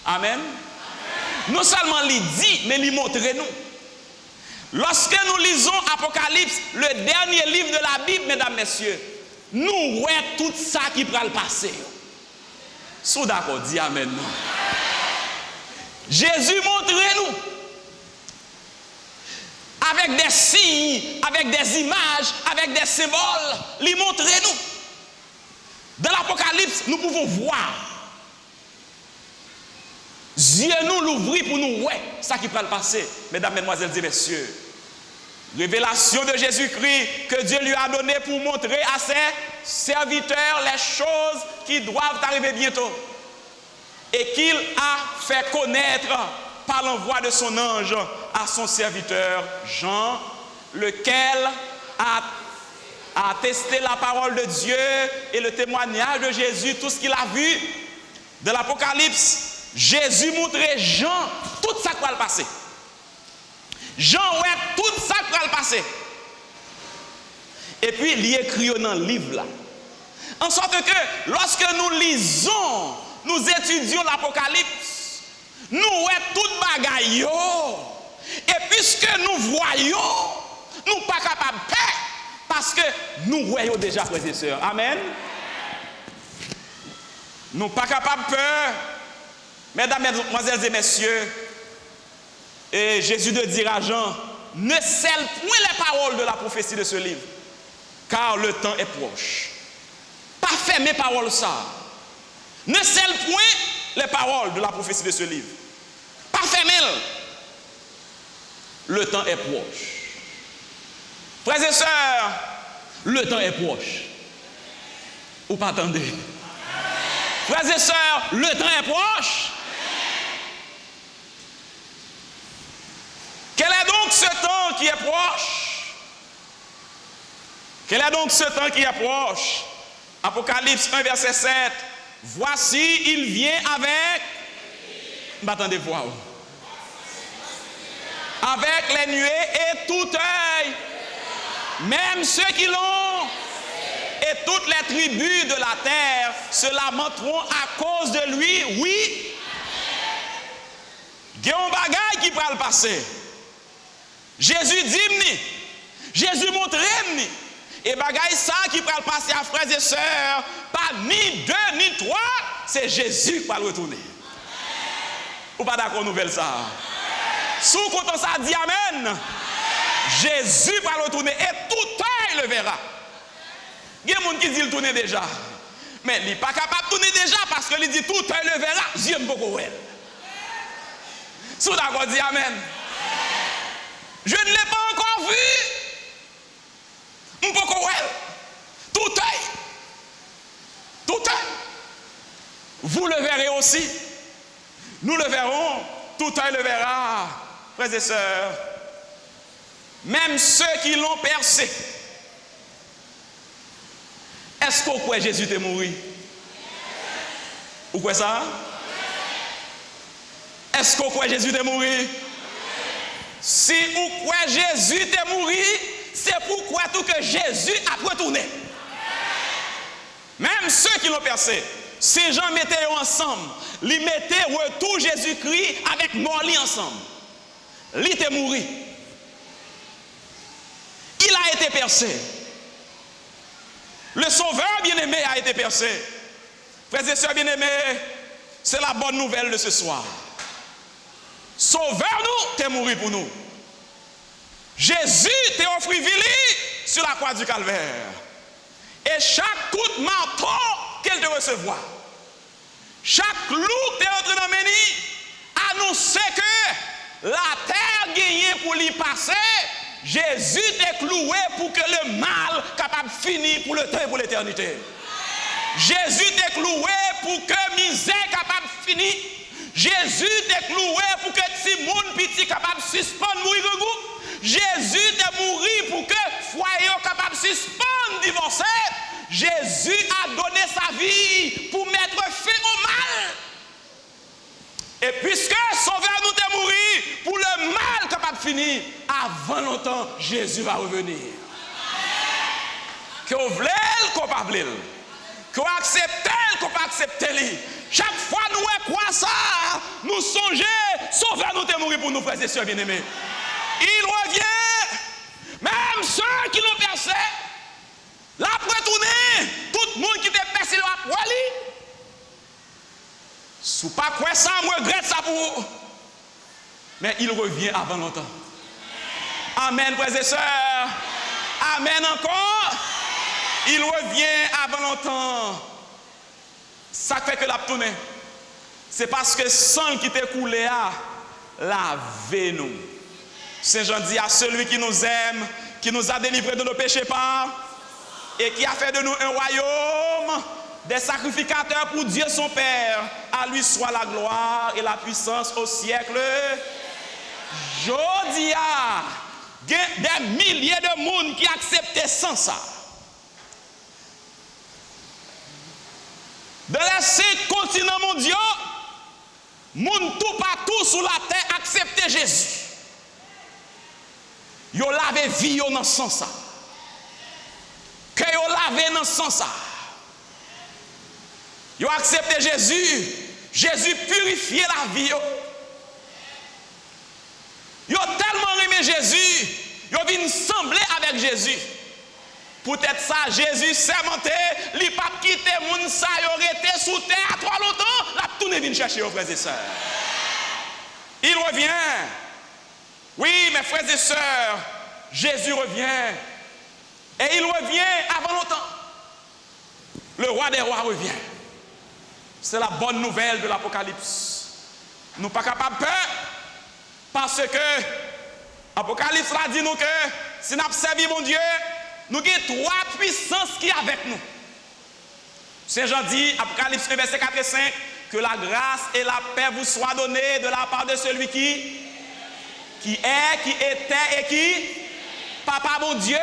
Amen. Non seulement il dit, mais il montre-nous. Lorsque nous lisons Apocalypse, le dernier livre de la Bible, mesdames, messieurs, nous voyons tout ça qui va le passer. Sous d'accord, dis Amen. Jésus montre-nous. Avec des signes, avec des images, avec des symboles, il montre-nous. Dans l'Apocalypse, nous pouvons voir. Dieu nous l'ouvrit pour nous voir ça qui va le passer. Mesdames, mesdemoiselles et messieurs. Révélation de Jésus-Christ que Dieu lui a donné pour montrer à ses serviteurs les choses qui doivent arriver bientôt. Et qu'il a fait connaître par l'envoi de son ange à son serviteur Jean, lequel a attesté la parole de Dieu et le témoignage de Jésus, tout ce qu'il a vu. De l'Apocalypse, Jésus montrait Jean tout ça qui va le passer. Jean ouais tout ça qui va le passer. Et puis il écrit dans le livre là. En sorte que lorsque nous lisons, nous étudions l'Apocalypse, nous ouais toute bagaille yo. Et puisque nous voyons, nous pas capables de faire parce que nous voyons déjà, frères et sœurs. Amen. Nous pas capables de peur. Mesdames, mesdemoiselles et messieurs, et Jésus de dire à Jean, ne scelle point les paroles de la prophétie de ce livre, car le temps est proche. Pas fermer paroles ça. Ne scelle point les paroles de la prophétie de ce livre. Pas fermer. Le temps est proche. Frères et sœurs, le temps est proche. Ou pas attendez. Frères et sœurs, le temps est proche. Quel est donc ce temps qui est proche? Quel est donc ce temps qui est proche? Apocalypse 1, verset 7. Voici, il vient avec... M'attendez voir. Avec les nuées et tout œil. Même ceux qui l'ont. Et toutes les tribus de la terre se lamenteront à cause de lui. Oui. Il y a un bagage qui va le passer. Jésus dit, Jésus montre, et bagaille ça qui va le passer à frères et sœurs, pas ni deux ni trois, c'est Jésus qui va le retourner. Ou pas d'accord nouvelle ça? Sous quand ça dit Amen, Jésus va le retourner et tout œil le verra. Il y a des gens qui disent le tourner déjà, mais il n'est pas capable de tourner déjà parce qu'il dit tout œil le verra, Dieu ne peut pas voir. Sous d'accord dit Amen. Je ne l'ai pas encore vu. Tout œil. Tout œil. Vous le verrez aussi. Nous le verrons. Tout œil le verra. Frères et sœurs. Même ceux qui l'ont percé. Est-ce qu'on croit Jésus est mort? Vous croyez ça? Est-ce qu'on croit Jésus est mort? Si vous croyez Jésus est mort, c'est pourquoi tout que Jésus a retourné. Même ceux qui l'ont percé, ces gens mettaient ensemble, ils mettaient retour Jésus-Christ avec mort ensemble. Il était mort. Il a été percé. Le sauveur bien-aimé a été percé. Frères et sœurs bien-aimés, c'est la bonne nouvelle de ce soir. Sauveur nous, t'es mort pour nous. Jésus t'est offert vie sur la croix du calvaire. Et chaque coup de marteau qu'elle te recevoir, chaque loup t'est entré dans le annoncer que la terre gagnée pour l'y passer, Jésus t'est cloué pour que le mal capable finir pour le temps et pour l'éternité. Jésus t'est cloué pour que misère capable de finir. Jésus t'est cloué pour que si moun petit capable de suspendre mourir de goût. Jésus t'est mouru pour que foyer capable de suspendre divorcer. Jésus a donné sa vie pour mettre fin au mal. Et puisque Sauveur nous t'est mouru pour le mal capable de finir, avant longtemps, Jésus va revenir. Que vous voulez, qu'on pas voulez. Que vous acceptez, qu'on pas acceptez. Chaque fois nous croyons ça, nous songeons, Sauveur nous t'est mouru pour nous, frères et sœurs bien-aimés. Il revient, même ceux qui l'ont percé, l'a retourné, tout le monde qui t'a percé l'a retourné. Si vous ne croyez pas ça, je regrette ça pour vous. Mais il revient avant longtemps. Amen, frères et sœurs. Amen encore. Il revient avant longtemps. Ça fait que l'a tourné. C'est parce que sang qui t'est coulé a lavé nous. Saint Jean dit à celui qui nous aime, qui nous a délivrés de nos péchés par, et qui a fait de nous un royaume, des sacrificateurs pour Dieu son Père. À lui soit la gloire et la puissance au siècle. Jodia, des milliers de monde qui acceptaient sans ça. De les 5 continents mondiaux, monde tout partout sur la terre acceptait Jésus. Yo lavé vie dans ce sens ça. Que yo lavé dans ce sens ça. Yo accepté Jésus. Jésus purifié la vie. Yo tellement aimé Jésus. Yo vient sembler avec Jésus. Peut-être ça, Jésus sermenté, li pas quitté moun sa yo resté sous terre trop longtemps, la tourné vient chercher aux frères et sœurs. Il revient. Oui, mes frères et sœurs, Jésus revient. Et il revient avant longtemps. Le roi des rois revient. C'est la bonne nouvelle de l'Apocalypse. Nous ne sommes pas capables de peur. Parce que l'Apocalypse a dit nous que si nous avons servi mon Dieu, nous avons 3 puissances qui sont avec nous. Saint Jean dit, Apocalypse 1, verset 4 et 5, que la grâce et la paix vous soient données de la part de celui qui est, qui était et qui, Papa mon Dieu,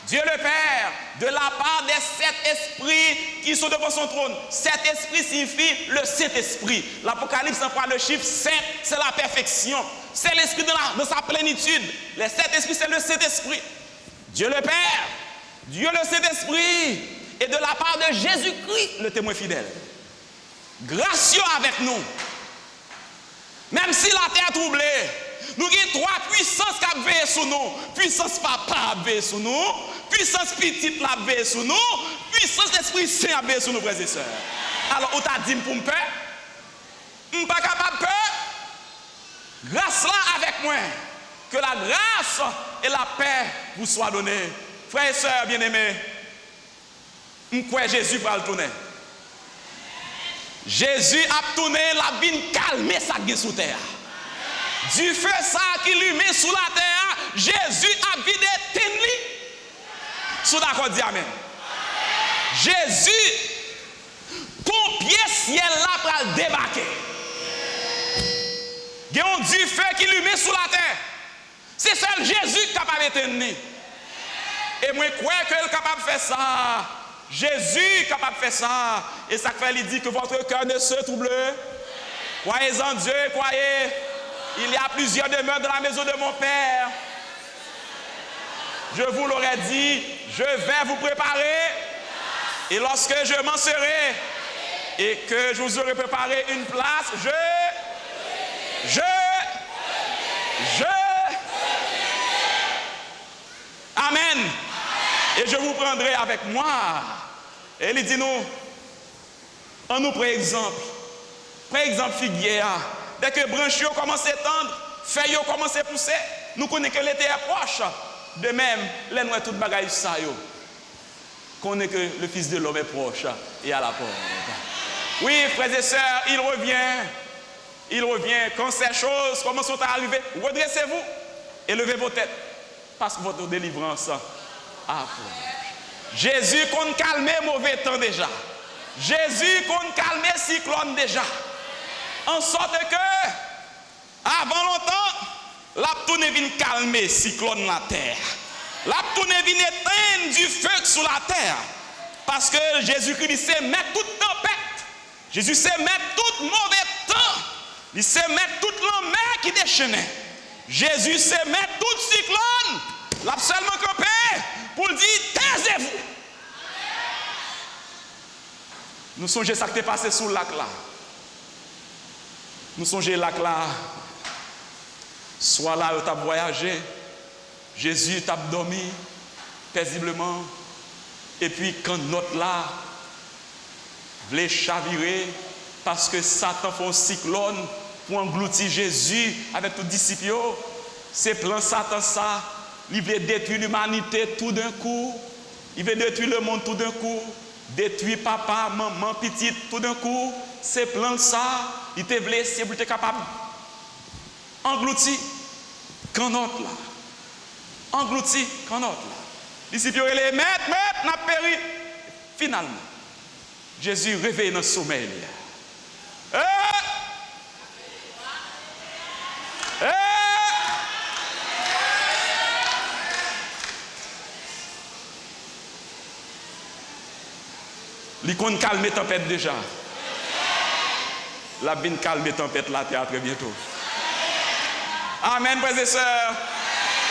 Dieu le Père, de la part des 7 esprits qui sont devant son trône. 7 esprits signifie le Saint-Esprit. L'Apocalypse emploie le chiffre 7, c'est la perfection. C'est l'Esprit de sa plénitude. Les 7 esprits, c'est le Saint-Esprit. Dieu le Père, Dieu le Saint-Esprit, et de la part de Jésus-Christ, le témoin fidèle. Gracieux avec nous. Même si la terre est troublée, nous avons 3 puissances qui veillent sur nous. Puissance papa veille sur nous, puissance petite la veille sur nous, puissance d'Esprit Saint veille sur nous, frères et sœurs. Alors, on t'a dit pour me peur, je ne suis pas capable de peur. Grâce là avec moi, que la grâce et la paix vous soient données. Frères et sœurs bien-aimés, je crois que Jésus va le tourner. Jésus a tourné la bine calmée ça qui est sous terre. Du feu ça qui lui met sous la terre, Jésus a vidé tenli. Sous d'accord dit amen. Jésus, combien ciel là pour le débarquer. Il y a un du feu qui lui met sous la terre. C'est seul Jésus qui est capable de tenir. Et moi, je crois qu'il est capable de faire ça. Jésus est capable de faire ça. Et ça fait, il dit que votre cœur ne se trouble. Croyez en Dieu, croyez. Il y a plusieurs demeures dans la maison de mon Père. Je vous l'aurais dit, je vais vous préparer. Et lorsque je m'en serai et que je vous aurai préparé une place, Amen. Et je vous prendrai avec moi. Et il dit nous, en nous par exemple, figuier, dès que branches commencent à étendre, feuilles commencent à pousser, nous connaissons que l'été est proche. De même, les noirs tout bagaille ça yo. Connaît que le Fils de l'homme est proche et à la porte. Oui, frères et sœurs, il revient. Il revient. Quand ces choses commencent à arriver, redressez-vous et levez vos têtes. Parce que votre délivrance approche. Jésus qu'on calme mauvais temps déjà. Jésus qu'on calme cyclone déjà. En sorte que, avant longtemps, la tourne vient calmer cyclone la terre. La tourne vient éteindre du feu sur la terre. Parce que Jésus-Christ sait mettre toute tempête. Jésus sait mettre tout mauvais temps. Il sait mettre toute la mer qui déchaînait. Jésus sait mettre tout cyclone. L'a seulement campé pour dire taisez-vous. Nous songeons ça qui est passé sous le lac là. Nous songeons le lac là. Soit là où tu as voyagé. Jésus t'a dormi paisiblement. Et puis quand notre là voulait chavirer parce que Satan fait un cyclone pour engloutir Jésus avec tous les disciples, c'est plan Satan ça. Il veut détruire l'humanité tout d'un coup. Il veut détruire le monde tout d'un coup. Détruire papa, maman, petite tout d'un coup. C'est plan ça. Il te voulait essayer pour être capable engloutir quand notre là. Engloutir quand notre là. Disciples, les maîtres, n'a péri. Finalement, Jésus réveille dans le sommeil. L'icône calme la tempête déjà. La bine calme la tempête la terre très bientôt. Amen, frères et sœurs.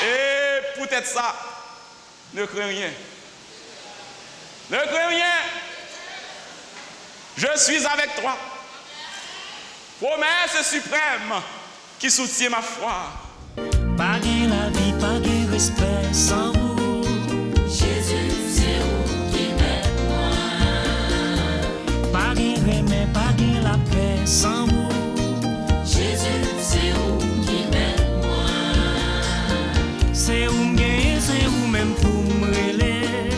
Et peut-être ça, ne crains rien. Ne crains rien. Je suis avec toi. Promesse suprême qui soutient ma foi. Pas gain la vie, pas gain respect sans vous. Jésus, c'est vous qui m'aide moi. Pas gain remède, pas gain la paix sans vous. Jésus, c'est vous qui m'aide moi. C'est vous m'gain, c'est vous même pour me relayer.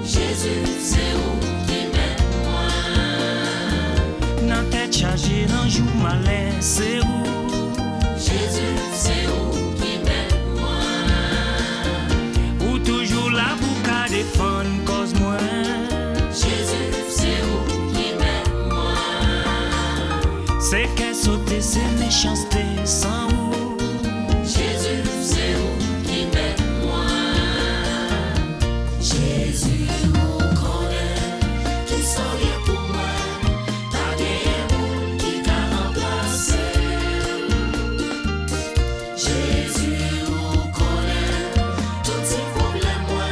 Jésus, c'est vous qui m'aide moi. Dans tête chargée, dans jour malais, c'est vous. Jésus, c'est vous qui m'aide moi. Ou toujours là pour qu'à défendre cause moi. Jésus, c'est vous qui m'aide moi. C'est qu'elle saute, c'est méchanceté sans vous. Jésus, c'est vous qui m'aide moi. Jésus, vous connaît, qui saurait pour moi. Pas des monde qui t'a remplacé. Jésus, vous connaît, tous ces problèmes, moi,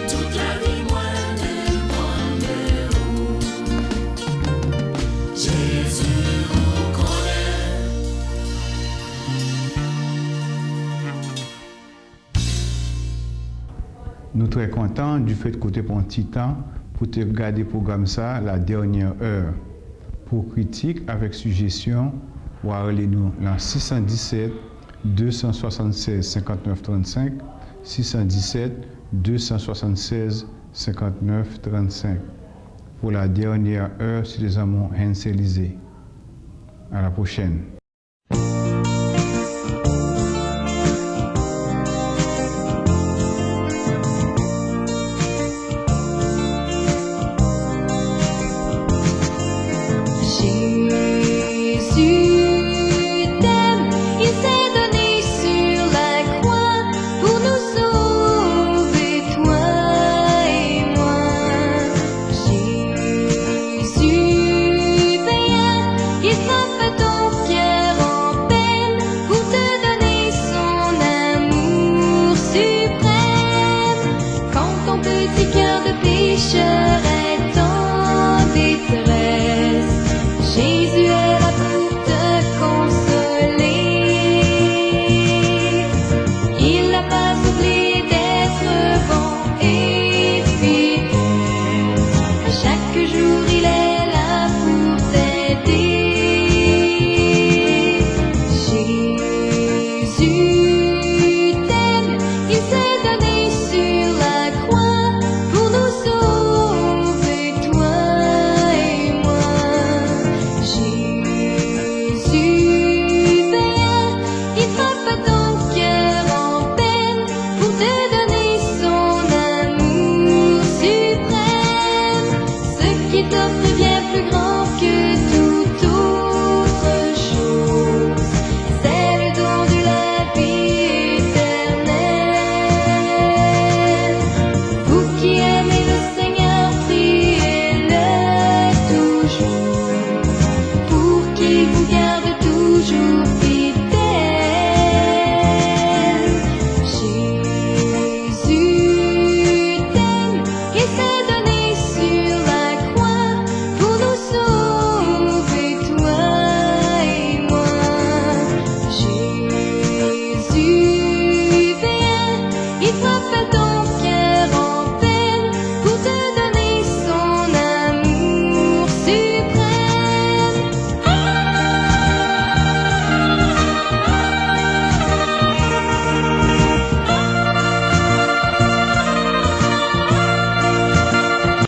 toute la vie, moi, dépend de vous. Jésus, vous connaît. Nous sommes très contents du fait que tu aies pris un petit temps pour te regarder le programme ça, la dernière heure. Pour critique avec suggestion, ou nous dans 617 276 59 35, 617 276 59 35. Pour la dernière heure, c'est les amants Henselisés. À la prochaine. She